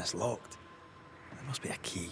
it's locked. There must be a key.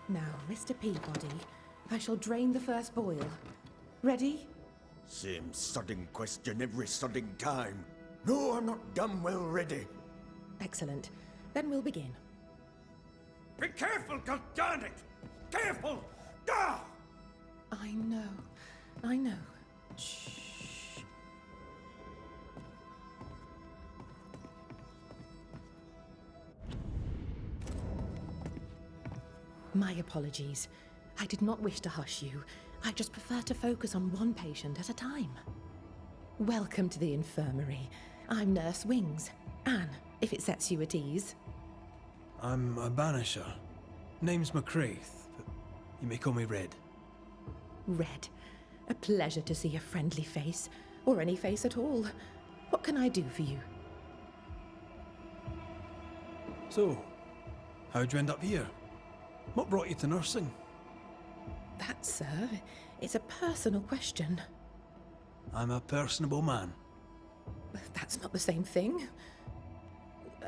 Now, Mr. Peabody, I shall drain the first boil. Ready? Same sodding question every sodding time. No, I'm not damn well ready. Excellent. Then we'll begin. Be careful, goddarn it! Careful! Ah! I know. Shh. My apologies. I did not wish to hush you. I just prefer to focus on one patient at a time. Welcome to the infirmary. I'm Nurse Wings. Anne, if it sets you at ease. I'm a Banisher. Name's McCraith, but you may call me Red. Red. A pleasure to see a friendly face, or any face at all. What can I do for you? So, how'd you end up here? What brought you to nursing? That, sir, is a personal question. I'm a personable man. That's not the same thing.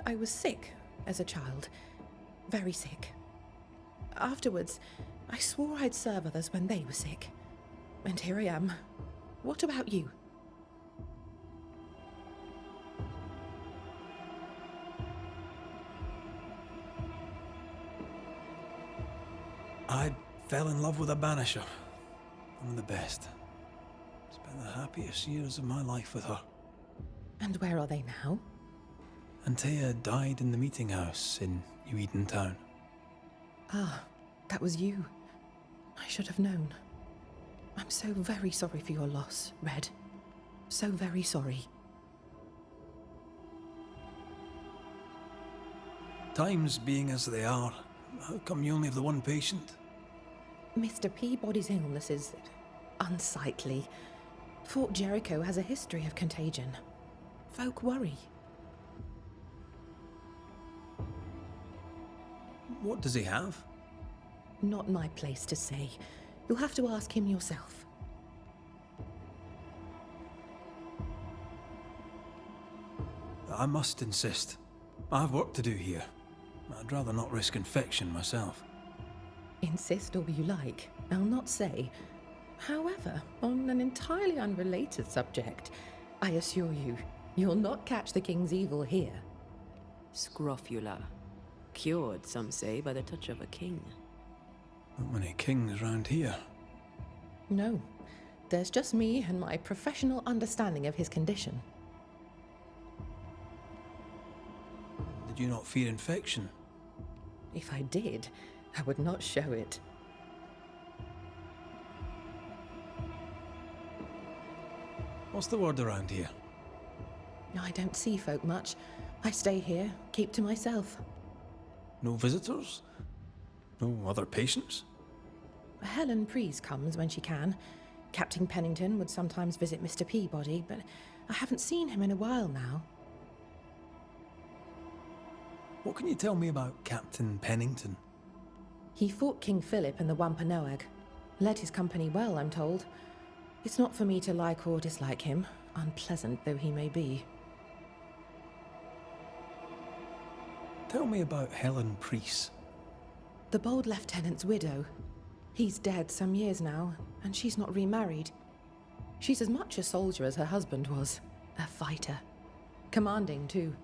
I was sick as a child. Very sick. Afterwards, I swore I'd serve others when they were sick. And here I am. What about you? I fell in love with a Banisher. One of the best. Spent the happiest years of my life with her. And where are they now? Antea died in the meeting house in New Eden Town. Ah, that was you. I should have known. I'm so very sorry for your loss, Red. So very sorry. Times being as they are, how come you only have the one patient? Mr. Peabody's illness is unsightly. Fort Jericho has a history of contagion. Folk worry. What does he have? Not my place to say. You'll have to ask him yourself. I must insist. I have work to do here. I'd rather not risk infection myself. Insist all you like. I'll not say. However, on an entirely unrelated subject, I assure you, you'll not catch the king's evil here. Scrofula. Cured, some say, by the touch of a king. Not many kings round here. No, there's just me and my professional understanding of his condition. Did you not fear infection? If I did, I would not show it. What's the word around here? I don't see folk much. I stay here, keep to myself. No visitors? No other patients? Helen Preece comes when she can. Captain Pennington would sometimes visit Mr. Peabody, but I haven't seen him in a while now. What can you tell me about Captain Pennington? He fought King Philip in the Wampanoag. Led his company well, I'm told. It's not for me to like or dislike him, unpleasant though he may be. Tell me about Helen Preece. The bold lieutenant's widow. He's dead some years now, and she's not remarried. She's as much a soldier as her husband was. A fighter. Commanding, too.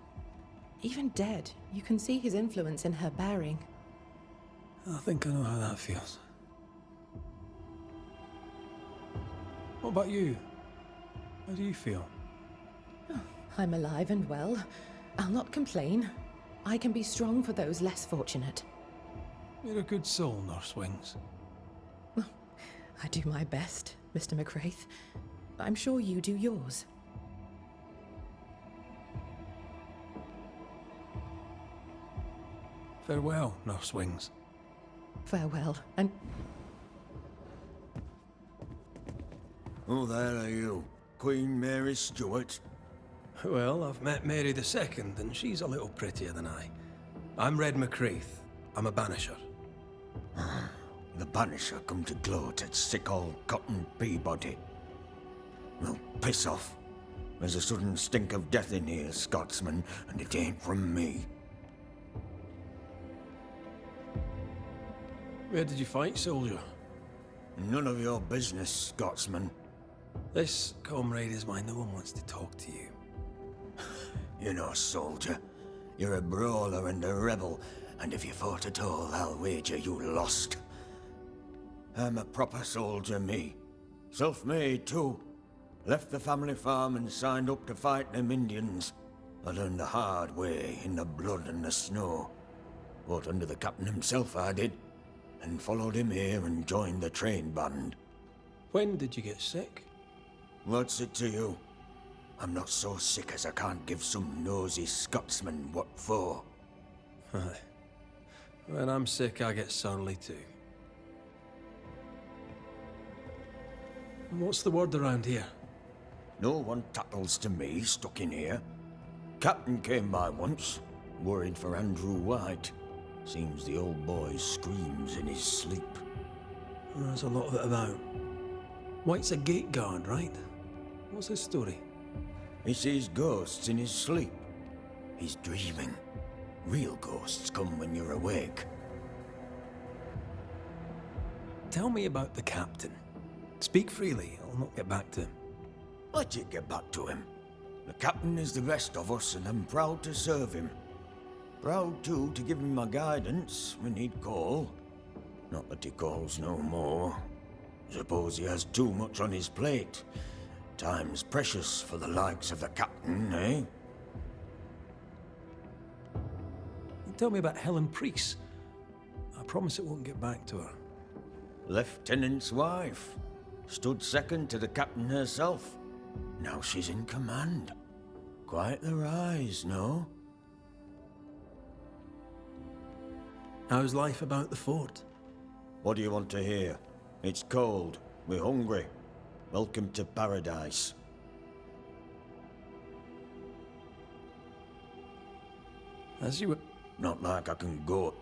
Even dead, you can see his influence in her bearing. I think I know how that feels. What about you? How do you feel? I'm alive and well. I'll not complain. I can be strong for those less fortunate. You're a good soul, Nurse Wings. I do my best. Mr. McWraith. I'm sure you do yours. Farewell, Nurse Wings. Farewell, and Who the hell are you? Queen Mary Stuart? Well, I've met Mary II, and she's a little prettier than I. I'm Red McCraith. I'm a banisher. The Banisher come to gloat at sick old Cotton Peabody. Well, piss off. There's a sudden stink of death in here, Scotsman, and it ain't from me. Where did you fight, soldier? None of your business, Scotsman. This, comrade, is why no one wants to talk to you. You know, soldier, you're a brawler and a rebel, and if you fought at all, I'll wager you lost. I'm a proper soldier, me. Self-made, too. Left the family farm and signed up to fight them Indians. I learned the hard way, in the blood and the snow. Fought under the captain himself, I did, and followed him here and joined the train band. When did you get sick? What's it to you? I'm not so sick as I can't give some nosy Scotsman what for. Aye. When I'm sick, I get surly too. What's the word around here? No one tattles to me stuck in here. Captain came by once, worried for Andrew White. Seems the old boy screams in his sleep. There's a lot of it about. White's a gate guard, right? What's his story? He sees ghosts in his sleep. He's dreaming. Real ghosts come when you're awake. Tell me about the captain. Speak freely, I'll not get back to him. Let you get back to him. The captain is the best of us, and I'm proud to serve him. Proud, too, to give him my guidance when he'd call. Not that he calls no more. Suppose he has too much on his plate. Time's precious for the likes of the captain, eh? Tell me about Helen Priest. I promise it won't get back to her. Lieutenant's wife. Stood second to the captain herself. Now she's in command. Quite the rise, no? How's life about the fort? What do you want to hear? It's cold. We're hungry. Welcome to paradise. As you were... Not like I can go.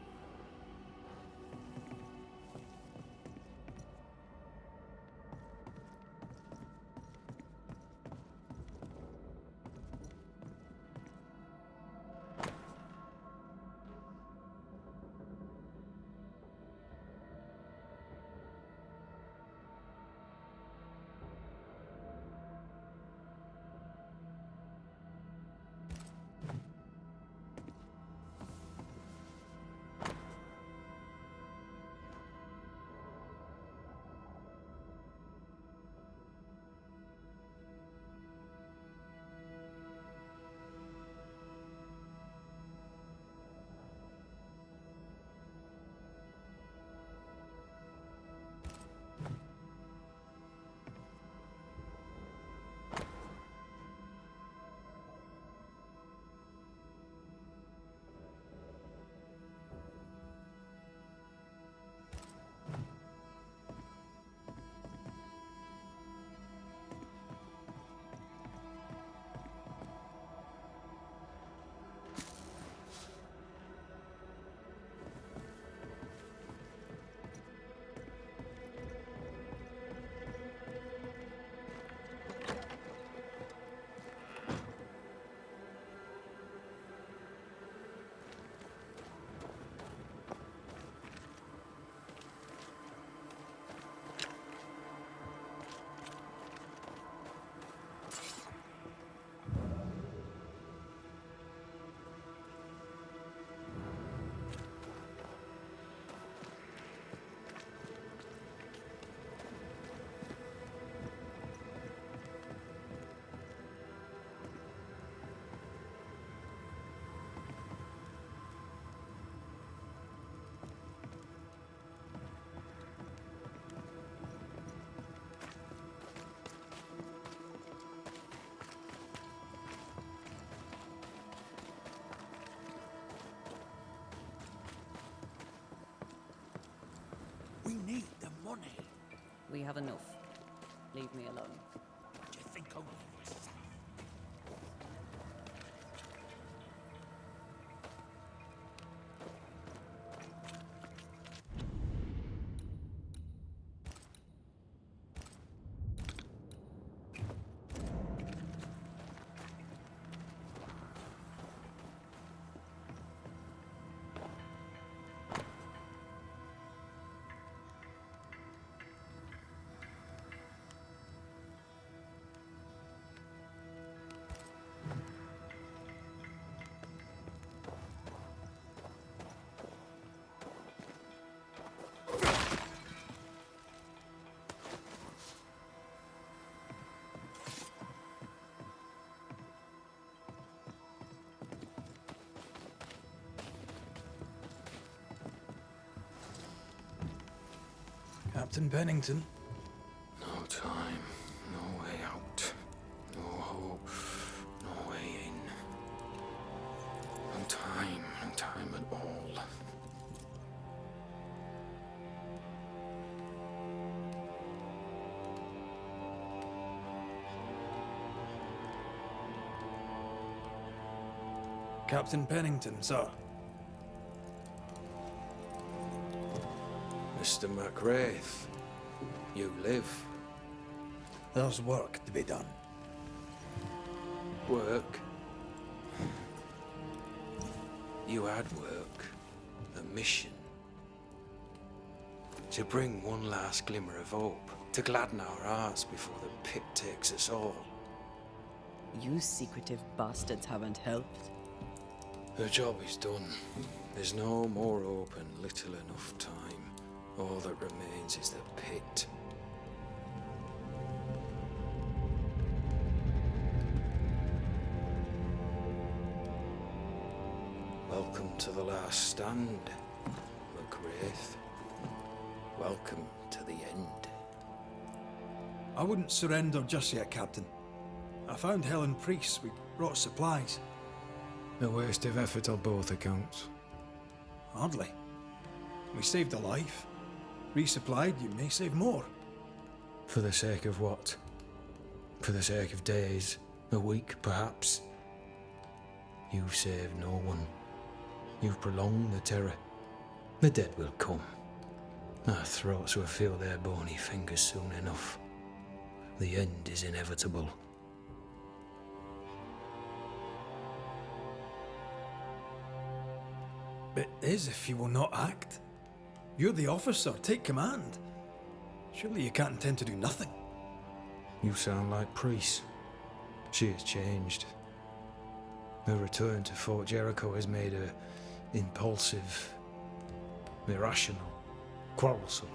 We have enough. Leave me alone. What do you think of yourself? Captain Pennington. No time, no way out, no hope, no way in. No time at all. Captain Pennington, sir. Mr. MacWraith, you live. There's work to be done. Work. You had work. A mission. To bring one last glimmer of hope. To gladden our hearts before the pit takes us all. You secretive bastards haven't helped. The job is done. There's no more hope and little enough time. All that remains is the pit. Welcome to the last stand, MacWraith. Welcome to the end. I wouldn't surrender just yet, Captain. I found Helen Priest. We brought supplies. A waste of effort on both accounts. Hardly. We saved a life. Resupplied, you may save more. For the sake of what? For the sake of days, a week perhaps? You've saved no one. You've prolonged the terror. The dead will come. Our throats will feel their bony fingers soon enough. The end is inevitable. It is if you will not act. You're the officer, take command. Surely you can't intend to do nothing. You sound like Priest. She has changed. Her return to Fort Jericho has made her impulsive, irrational, quarrelsome.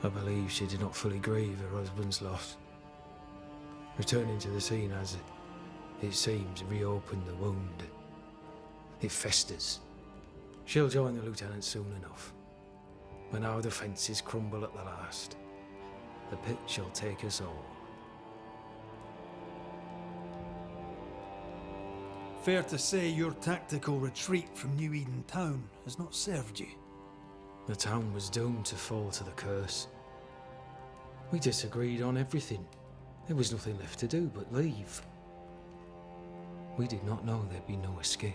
I believe she did not fully grieve her husband's loss. Returning to the scene has, it seems, reopened the wound. It festers. She'll join the lieutenant soon enough. When our defences crumble at the last, the pit shall take us all. Fair to say your tactical retreat from New Eden town has not served you. The town was doomed to fall to the curse. We disagreed on everything. There was nothing left to do but leave. We did not know there'd be no escape.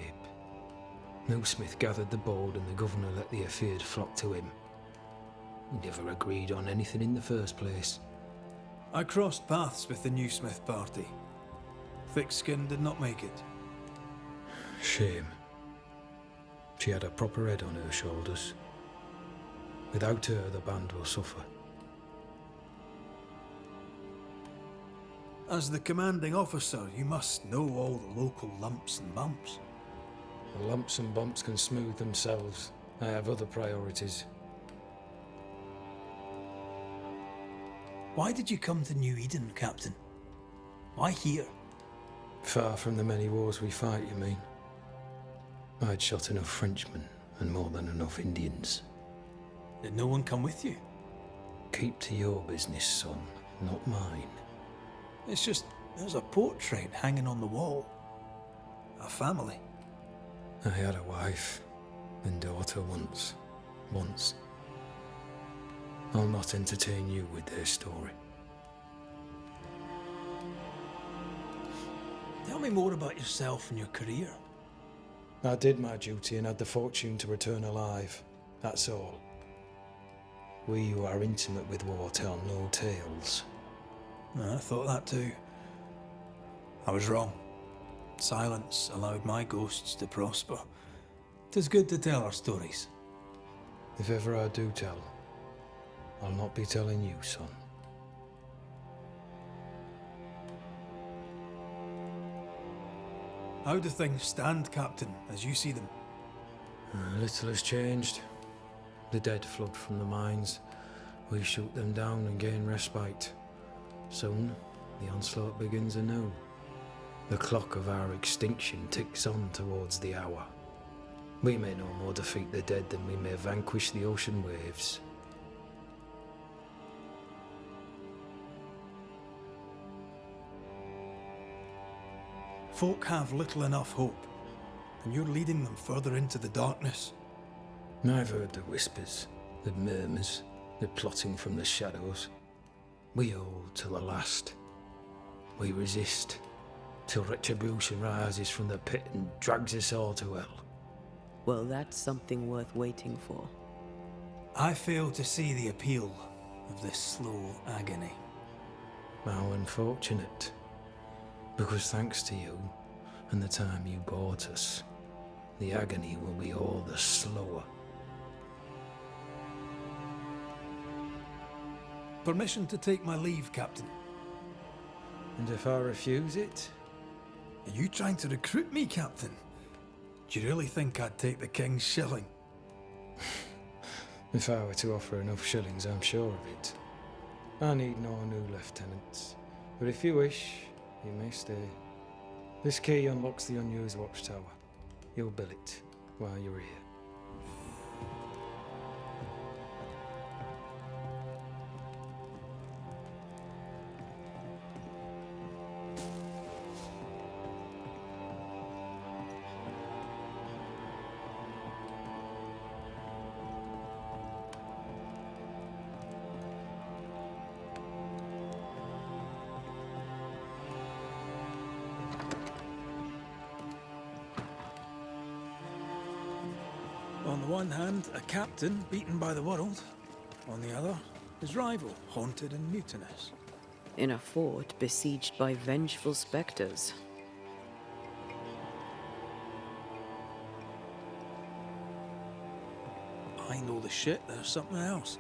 No Smith gathered the board and the governor let the affair flock to him. We never agreed on anything in the first place. I crossed paths with the new Smith party. Thick-skinned did not make it. Shame. She had a proper head on her shoulders. Without her, the band will suffer. As the commanding officer, you must know all the local lumps and bumps. The lumps and bumps can smooth themselves. I have other priorities. Why did you come to New Eden, Captain? Why here? Far from the many wars we fight, you mean? I'd shot enough Frenchmen and more than enough Indians. Did no one come with you? Keep to your business, son, not mine. It's just, there's a portrait hanging on the wall. A family. I had a wife and daughter once. I'll not entertain you with their story. Tell me more about yourself and your career. I did my duty and had the fortune to return alive. That's all. We who are intimate with war tell no tales. I thought that too. I was wrong. Silence allowed my ghosts to prosper. 'Tis good to tell our stories. If ever I do tell, I'll not be telling you, son. How do things stand, Captain, as you see them? Little has changed. The dead flood from the mines. We shoot them down and gain respite. Soon, the onslaught begins anew. The clock of our extinction ticks on towards the hour. We may no more defeat the dead than we may vanquish the ocean waves. Folk have little enough hope, and you're leading them further into the darkness. I've heard the whispers, the murmurs, the plotting from the shadows. We hold till the last. We resist, till retribution rises from the pit and drags us all to hell. Well, that's something worth waiting for. I fail to see the appeal of this slow agony. How unfortunate. Because thanks to you, and the time you bought us, the agony will be all the slower. Permission to take my leave, Captain. And if I refuse it? Are you trying to recruit me, Captain? Do you really think I'd take the King's shilling? If I were to offer enough shillings, I'm sure of it. I need no new lieutenants. But if you wish, you may stay. This key unlocks the unused watchtower. You'll bill it while you're here. On the one hand, a captain beaten by the world. On the other, his rival, haunted and mutinous. In a fort besieged by vengeful specters. Behind all the shit, there's something else.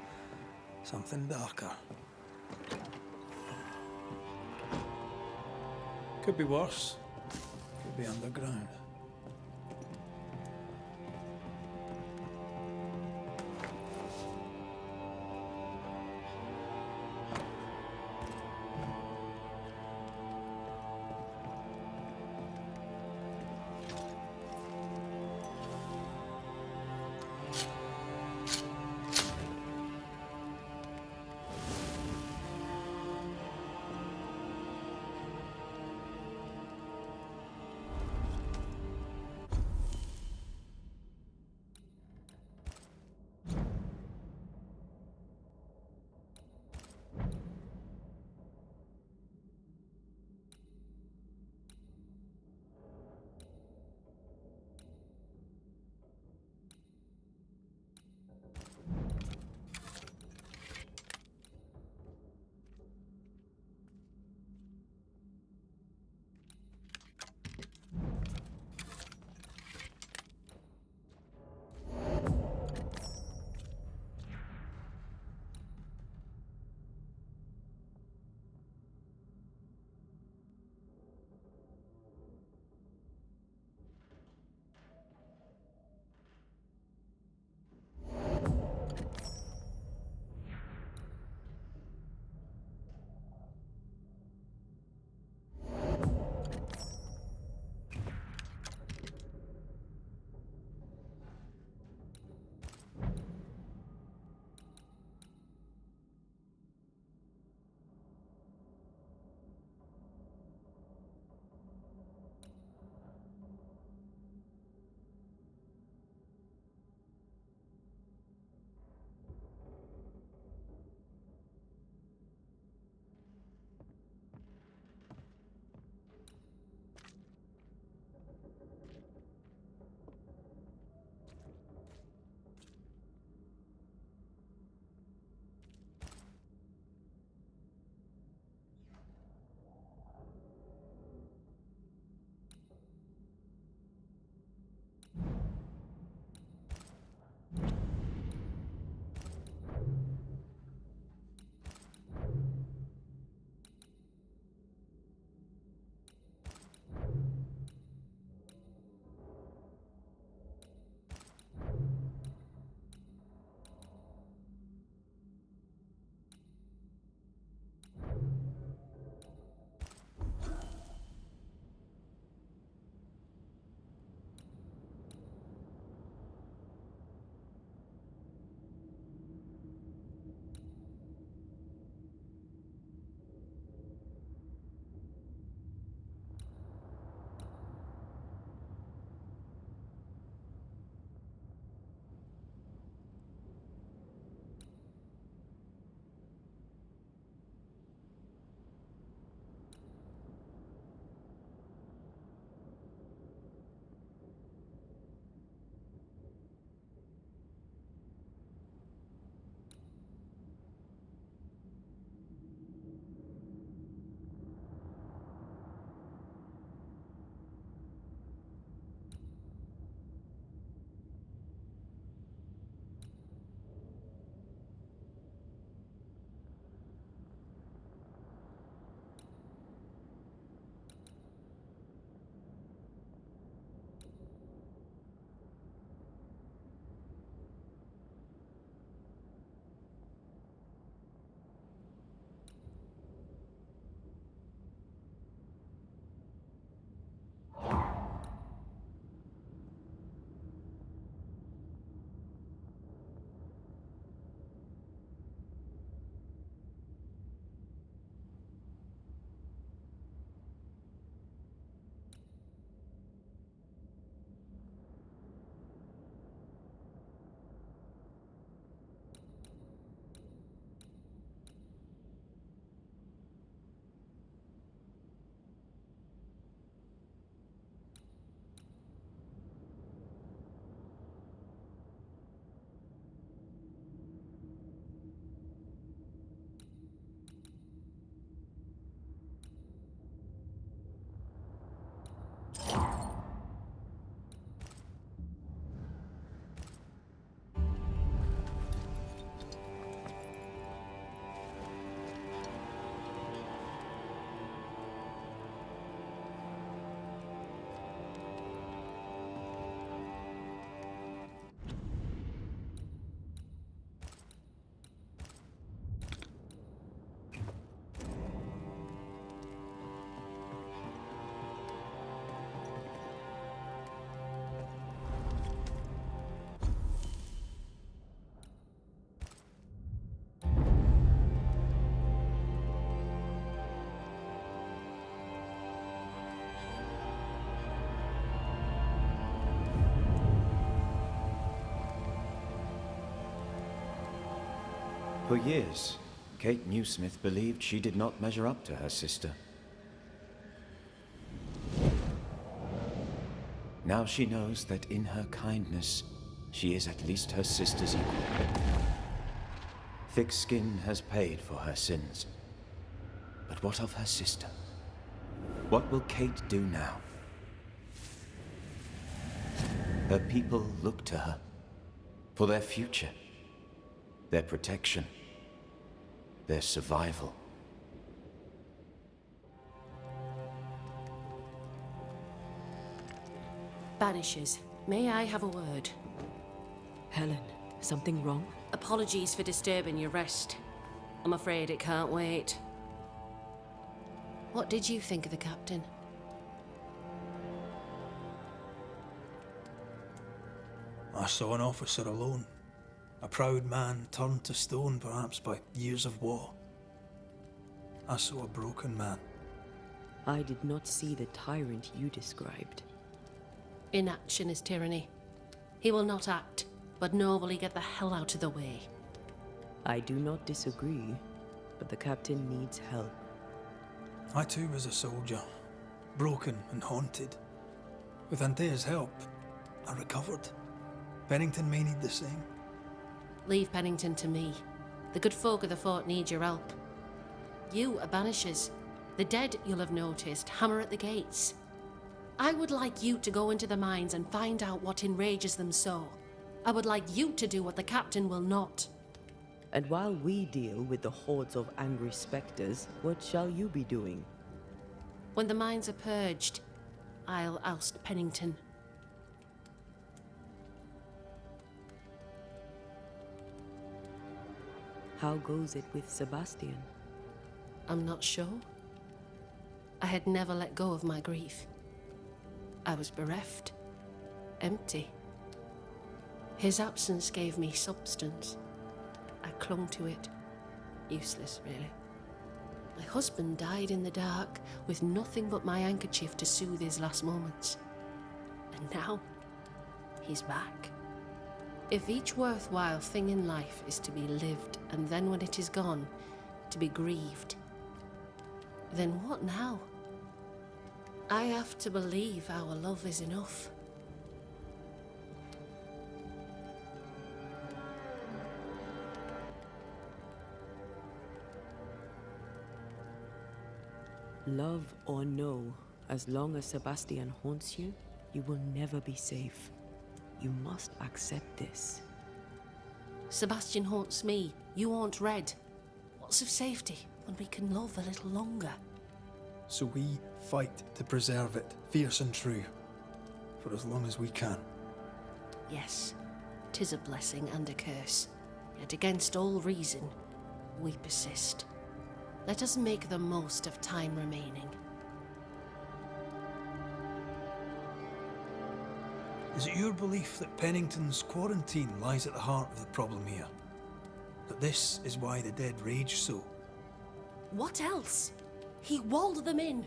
Something darker. Could be worse. Could be underground. For years, Kate Newsmith believed she did not measure up to her sister. Now she knows that in her kindness, she is at least her sister's equal. Thick skin has paid for her sins. But what of her sister? What will Kate do now? Her people look to her for their future, their protection, their survival. Banishers, may I have a word? Helen, something wrong? Apologies for disturbing your rest. I'm afraid it can't wait. What did you think of the captain? I saw an officer alone. A proud man turned to stone, perhaps by years of war. I saw a broken man. I did not see the tyrant you described. Inaction is tyranny. He will not act, but nor will he get the hell out of the way. I do not disagree, but the captain needs help. I too was a soldier, broken and haunted. With Antea's help, I recovered. Pennington may need the same. Leave Pennington to me. The good folk of the fort need your help. You are Banishers. The dead, you'll have noticed, hammer at the gates. I would like you to go into the mines and find out what enrages them so. I would like you to do what the captain will not. And while we deal with the hordes of angry specters, what shall you be doing? When the mines are purged, I'll oust Pennington. How goes it with Sebastian? I'm not sure. I had never let go of my grief. I was bereft, empty. His absence gave me substance. I clung to it. Useless, really. My husband died in the dark with nothing but my handkerchief to soothe his last moments. And now, he's back. If each worthwhile thing in life is to be lived, and then when it is gone, to be grieved, then what now? I have to believe our love is enough. Love or no, as long as Sebastian haunts you, you will never be safe. You must accept this. Sebastian haunts me, you haunt Red. What's of safety when we can love a little longer? So we fight to preserve it, fierce and true, for as long as we can. Yes, 'tis a blessing and a curse, yet against all reason, we persist. Let us make the most of time remaining. Is it your belief that Pennington's quarantine lies at the heart of the problem here? That this is why the dead rage so? What else? He walled them in.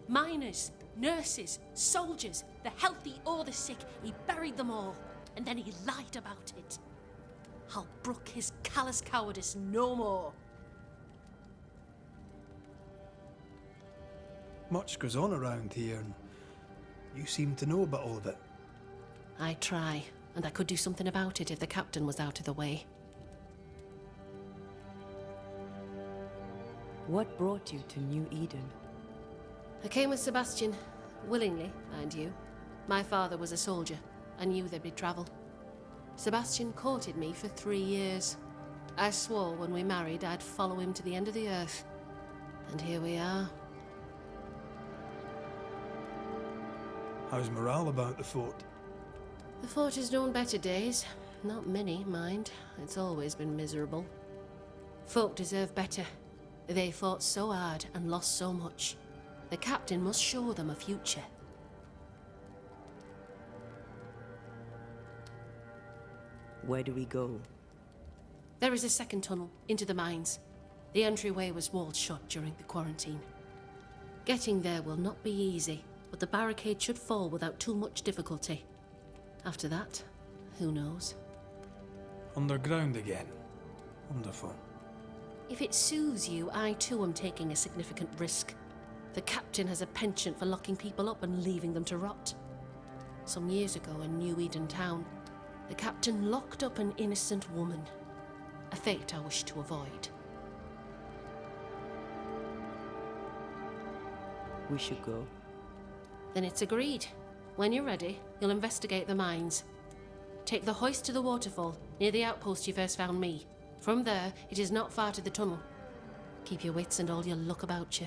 Miners, nurses, soldiers, the healthy or the sick, he buried them all, and then he lied about it. I'll brook his callous cowardice no more. Much goes on around here, and you seem to know about all of it. I try, and I could do something about it if the captain was out of the way. What brought you to New Eden? I came with Sebastian, willingly, mind you. My father was a soldier. I knew there'd be travel. Sebastian courted me for 3 years. I swore when we married I'd follow him to the end of the earth. And here we are. How's morale about the fort? The fort has known better days. Not many, mind. It's always been miserable. Folk deserve better. They fought so hard and lost so much. The captain must show them a future. Where do we go? There is a second tunnel into the mines. The entryway was walled shut during the quarantine. Getting there will not be easy, but the barricade should fall without too much difficulty. After that, who knows? Underground again. Wonderful. If it soothes you, I too am taking a significant risk. The captain has a penchant for locking people up and leaving them to rot. Some years ago in New Eden Town, the captain locked up an innocent woman. A fate I wish to avoid. We should go. Then it's agreed. When you're ready, you'll investigate the mines. Take the hoist to the waterfall, near the outpost you first found me. From there, it is not far to the tunnel. Keep your wits and all your luck about you.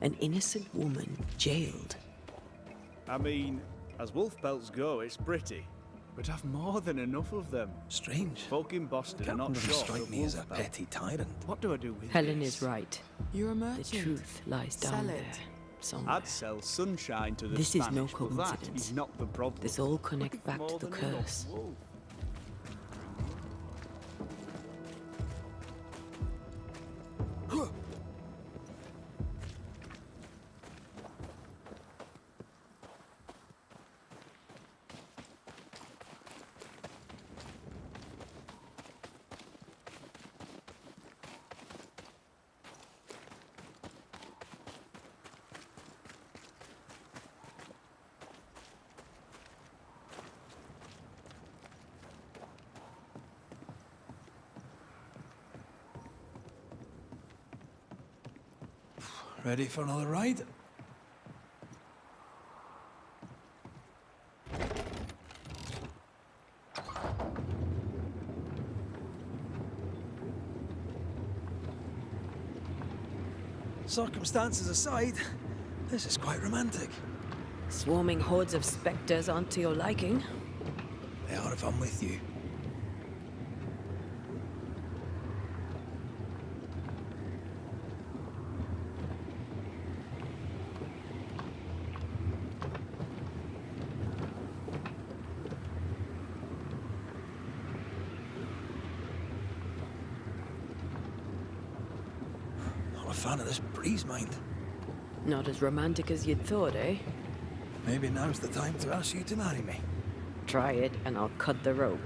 An innocent woman jailed. I mean, as wolf belts go, it's pretty. But I've more than enough of them. Strange. Folk in Boston are Captain not doesn't short strike of me as a wolf belt. petty tyrant. What do I do with Helen this? is right. You're a The merchant. truth lies down Sell there, it. somewhere. I'd sell sunshine to the This is Spanish, no but that coincidence. is not the problem. This all connects back More to the than enough curse. wolf. Ready for another ride? Circumstances aside, this is quite romantic. Swarming hordes of spectres aren't to your liking. They are if I'm with you. Not a fan of this breeze, mind. Not as romantic as you'd thought, eh? Maybe now's the time to ask you to marry me. Try it and I'll cut the rope.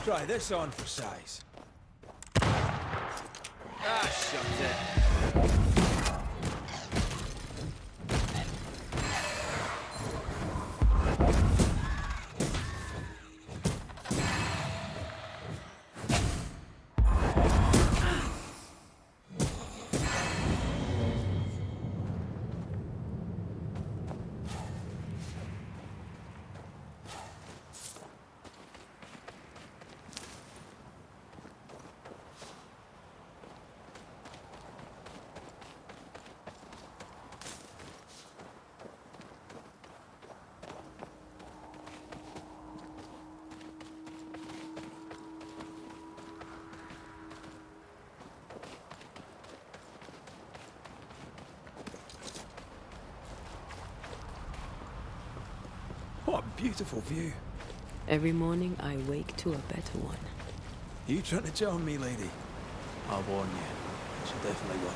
Try this on for size. Ah, shut it. What a beautiful view. Every morning I wake to a better one. You trying to charm me, lady? I'll warn you. She'll definitely work.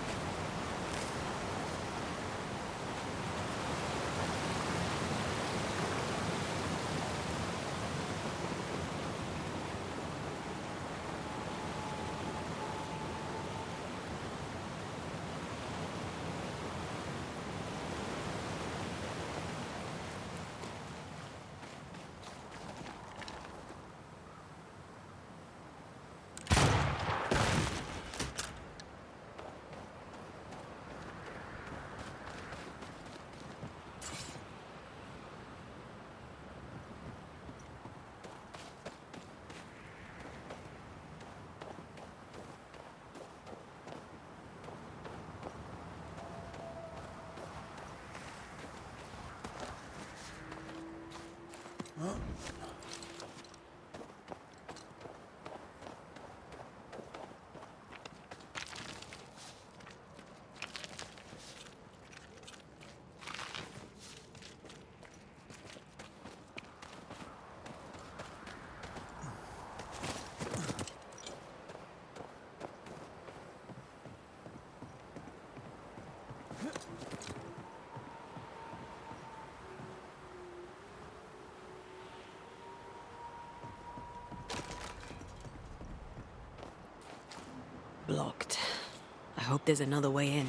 Blocked. I hope there's another way in.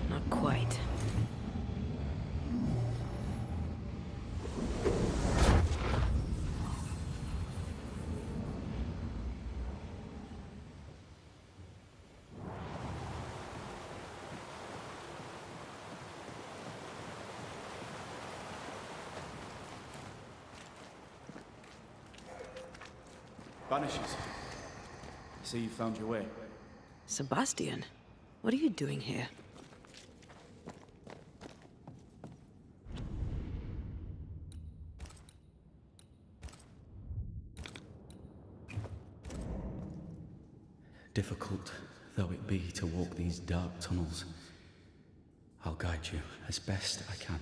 Not quite. Banishers. See you found your way. Sebastian, what are you doing here? Difficult though it be to walk these dark tunnels, I'll guide you as best I can.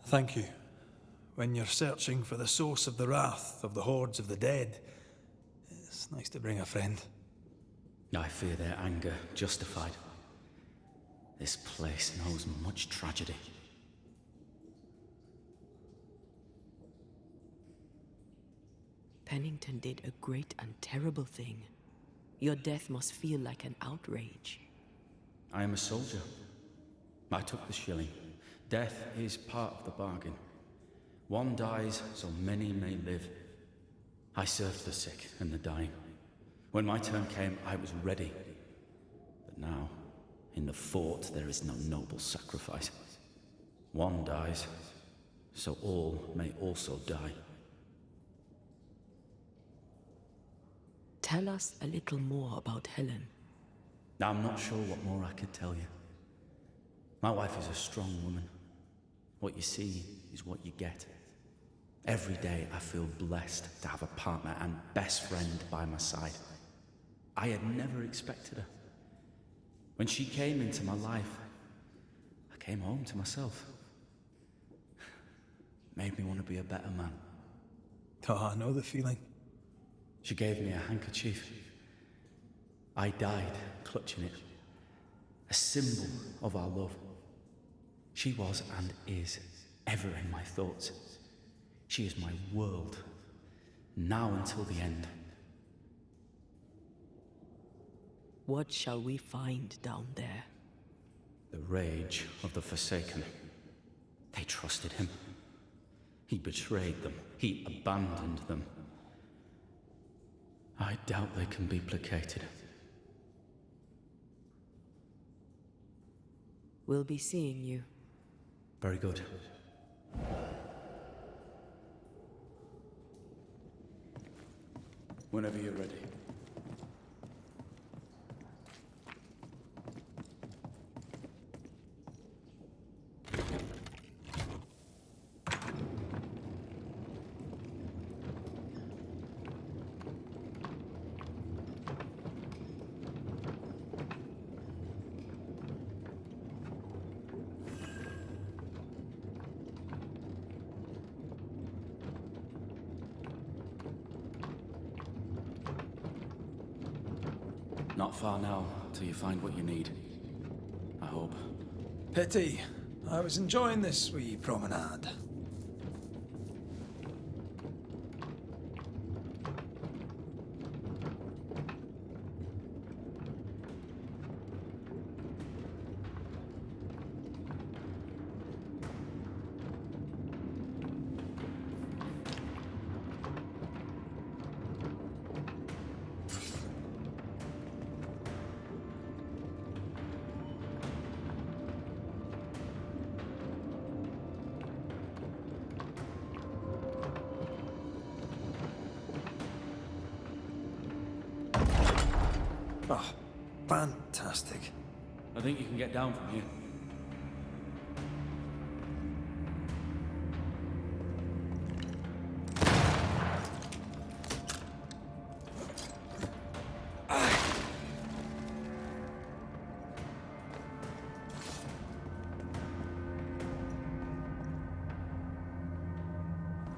Thank you. When you're searching for the source of the wrath of the hordes of the dead, it's nice to bring a friend. I fear their anger justified. This place knows much tragedy. Pennington did a great and terrible thing. Your death must feel like an outrage. I am a soldier. I took the shilling. Death is part of the bargain. One dies so many may live. I served the sick and the dying. When my turn came, I was ready. But now, in the fort, there is no noble sacrifice. One dies, so all may also die. Tell us a little more about Helen. I'm not sure what more I could tell you. My wife is a strong woman. What you see is what you get. Every day I feel blessed to have a partner and best friend by my side. I had never expected her. When she came into my life, I came home to myself. Made me want to be a better man. Oh, I know the feeling. She gave me a handkerchief. I died clutching it. A symbol of our love. She was and is ever in my thoughts. She is my world, now until the end. What shall we find down there? The rage of the Forsaken. They trusted him. He betrayed them. He abandoned them. I doubt they can be placated. We'll be seeing you. Very good. Whenever you're ready. Not far now, till you find what you need. I hope. Pity. I was enjoying this wee promenade. Oh, fantastic. I think you can get down from here.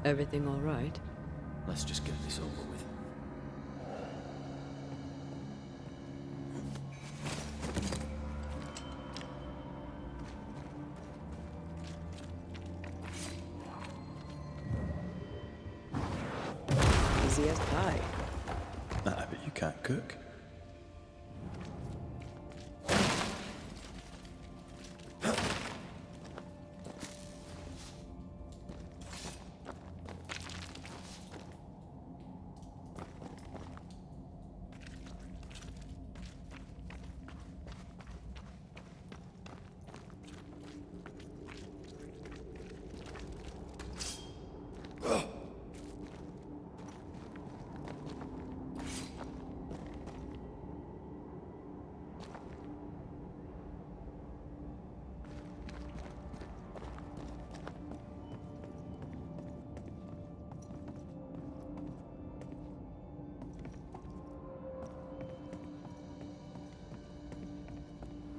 Everything all right? Let's just get this over with. Easy as pie. Nah, but you can't cook.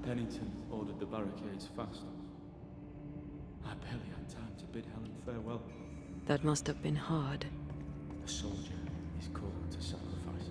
Pennington ordered the barricades fast. I barely had time to bid Helen farewell. That must have been hard. A soldier is called to sacrifice.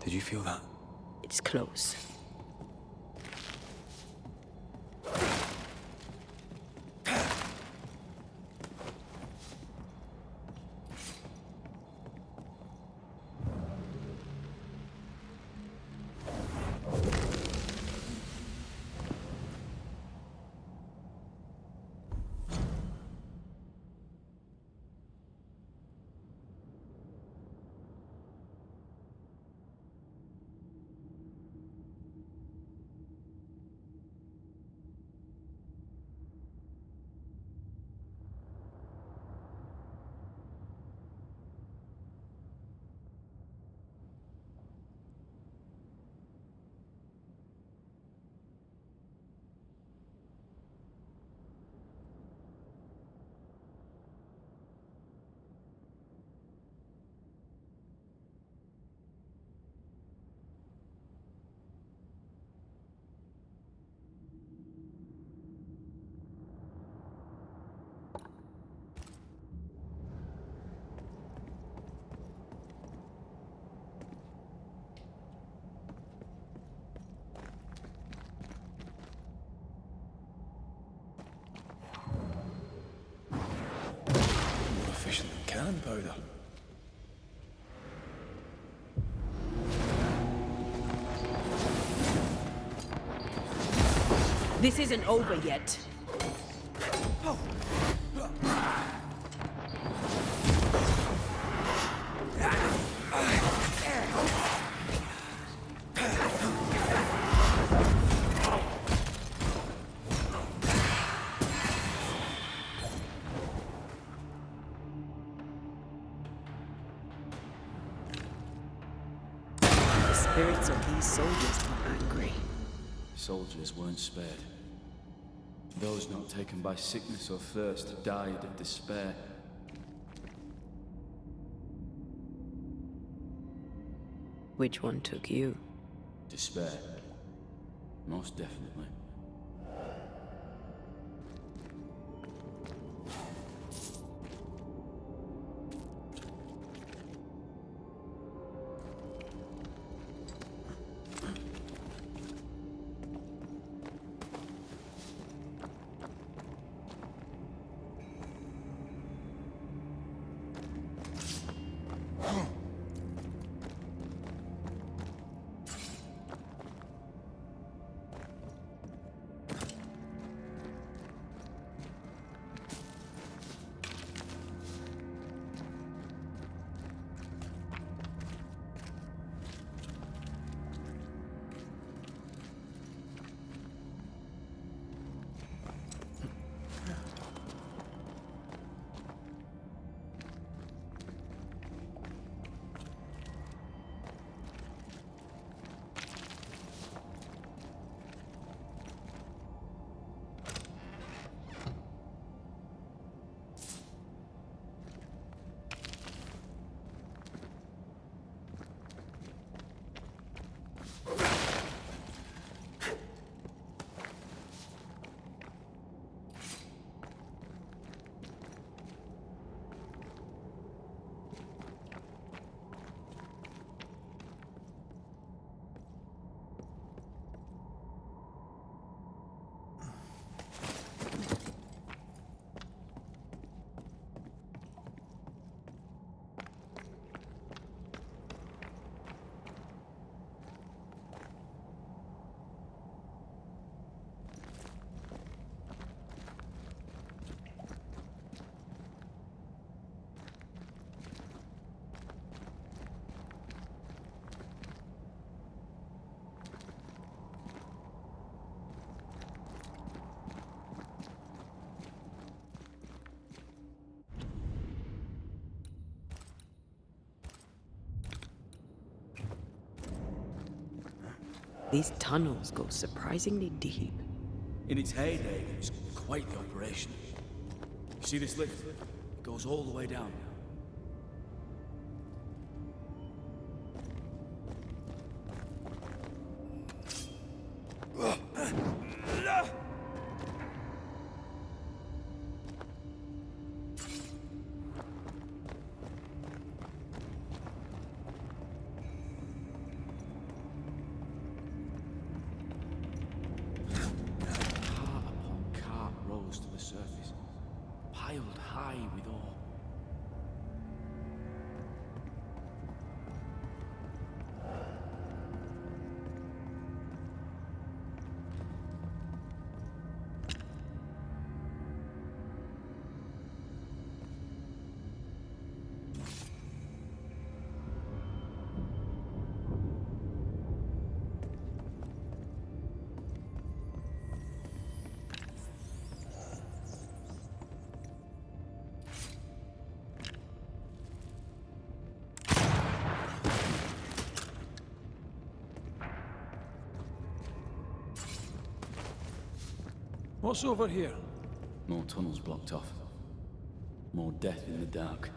Did you feel that? It's close. powder. This isn't over yet. The spirits of these soldiers are angry. Soldiers weren't spared. Those not taken by sickness or thirst died of despair. Which one took you? Despair. Most definitely. These tunnels go surprisingly deep. In its heyday, it was quite the operation. You see this lift? It goes all the way down. To the surface, piled high with ore. What's over here? More tunnels blocked off. More death in the dark.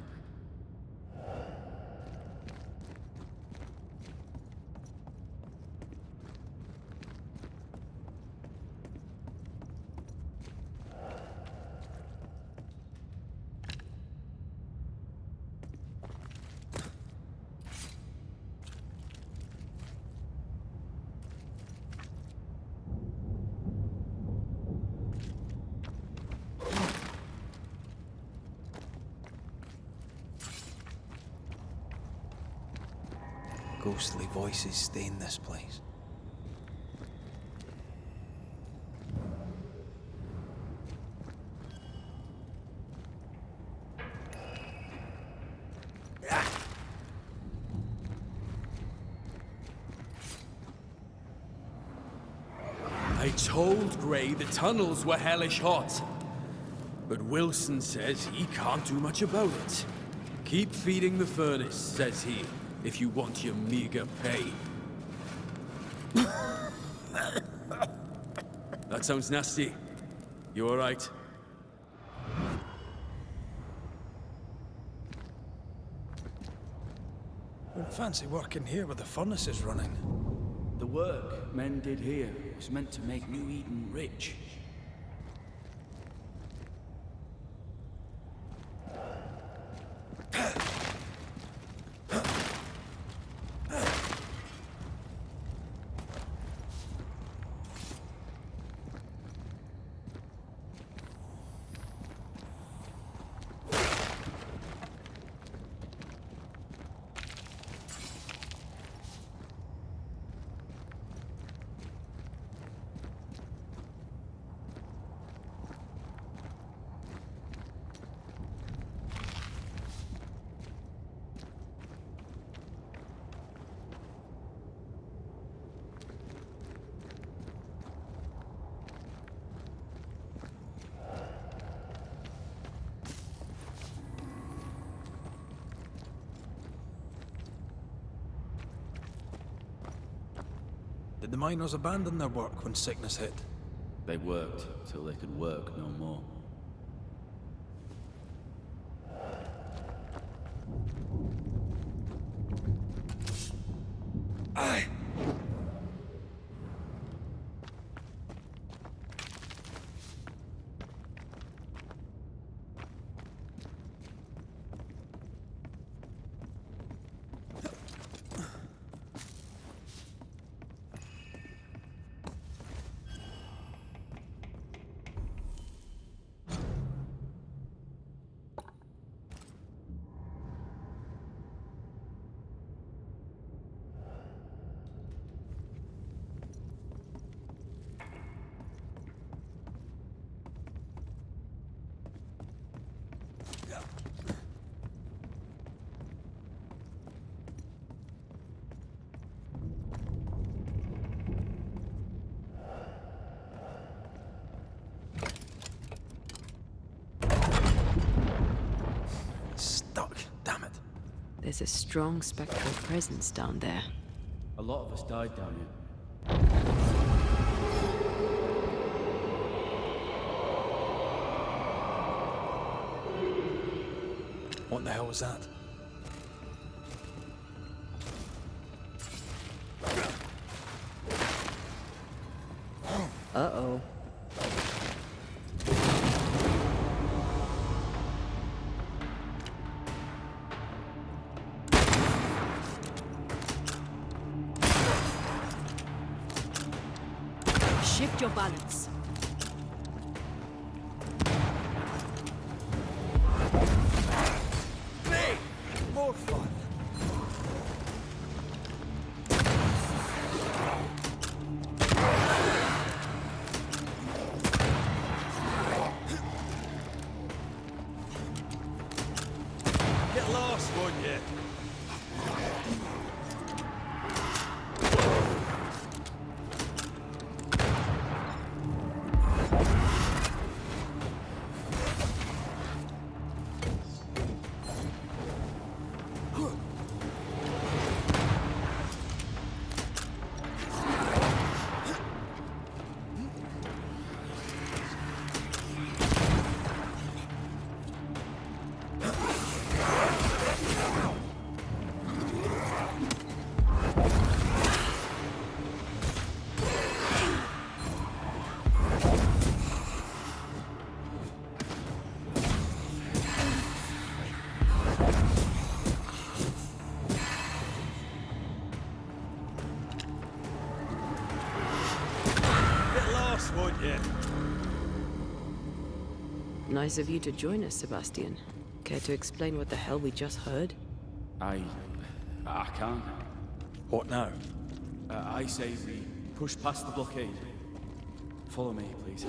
ghostly voices stain this place. I told Gray the tunnels were hellish hot. But Wilson says he can't do much about it. Keep feeding the furnace, says he, if you want your meager pay. That sounds nasty. You alright? Wouldn't fancy working here with the furnaces running. The work men did here was meant to make New Eden rich. Did the miners abandon their work when sickness hit? They worked till they could work no more. Stuck, damn it. There's a strong spectral presence down there. A lot of us died down here. What the hell was that? Uh-oh. Shift your balance. Hey! More fun. Get lost, won't you? Won't you? Nice of you to join us, Sebastian. Care to explain what the hell we just heard? I can't. What now? I say we push past the blockade. Follow me, please.